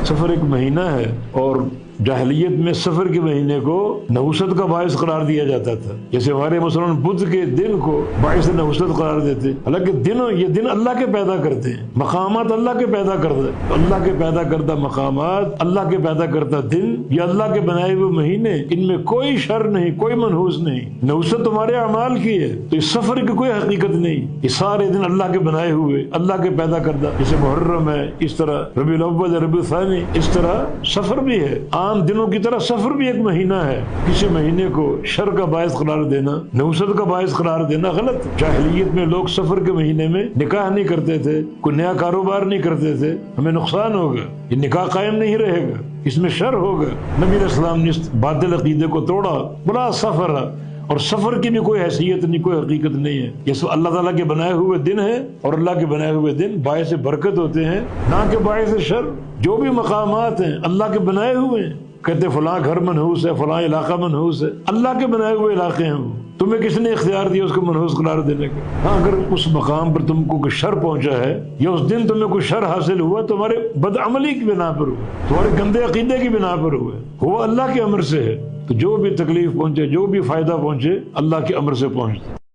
सफ़र एक महीना है और जाहिलियत में सफ़र के महीने को नहुसत का बायस करार दिया जाता था। जैसे हमारे मुसलमान बुध के दिन को बायस नहुसत करार देते। हालांकि ये दिन अल्लाह के पैदा करते हैं, मकामात अल्लाह के पैदा करते हैं। अल्लाह के पैदा करता मकामात, अल्लाह के पैदा करता दिन, ये अल्लाह के बनाए हुए महीने, इनमें कोई शर नहीं, कोई मनहूस नहीं। नहुसत तुम्हारे अमाल की है, तो इस सफ़र की कोई हकीकत नहीं। ये सारे दिन अल्लाह के बनाए हुए, अल्लाह के पैदा करता। जैसे मुहर्रम है, इस तरह रबीउल अव्वल, रबीउल सानी, इस तरह सफ़र भी है। आम दिनों की तरह सफ़र भी एक महीना है। किसी महीने को शर का बायस करार देना, नहुसत का बायस करार देना गलत। जाहिलियत में लोग सफ़र के महीने में निकाह नहीं करते थे, कोई नया कारोबार नहीं करते थे। हमें नुकसान होगा, ये निकाह कायम नहीं रहेगा, इसमें शर होगा। नबी अलैहिस्सलाम ने इस बातिल अकीदे को तोड़ा। बड़ा सफ़र है, और सफ़र की भी कोई हैसियत नहीं, कोई हकीकत नहीं है। ये सब अल्लाह ताला के बनाए हुए दिन है, और अल्लाह के बनाए हुए दिन बायस बरकत होते हैं, ना कि बायस शर। जो भी मकामात हैं अल्लाह के बनाए हुए हैं। कहते फलां घर मनहूस है, फलां इलाका मनहूस है, अल्लाह के बनाए हुए इलाके हैं वो। तुम्हें किसने इख्तियार दिया उसको मनहूस करार देने का? हाँ, अगर उस मकाम पर तुमको कोई शर पहुंचा है, या उस दिन तुम्हें कोई शर हासिल हुआ, तुम्हारे बदअमली की बिना पर हुआ, तुम्हारे गंदे अकीदे की बिना पर हुआ, वो अल्लाह के अमर से है। तो जो भी तकलीफ पहुंचे, जो भी फायदा पहुंचे, अल्लाह के अमर से पहुंचता।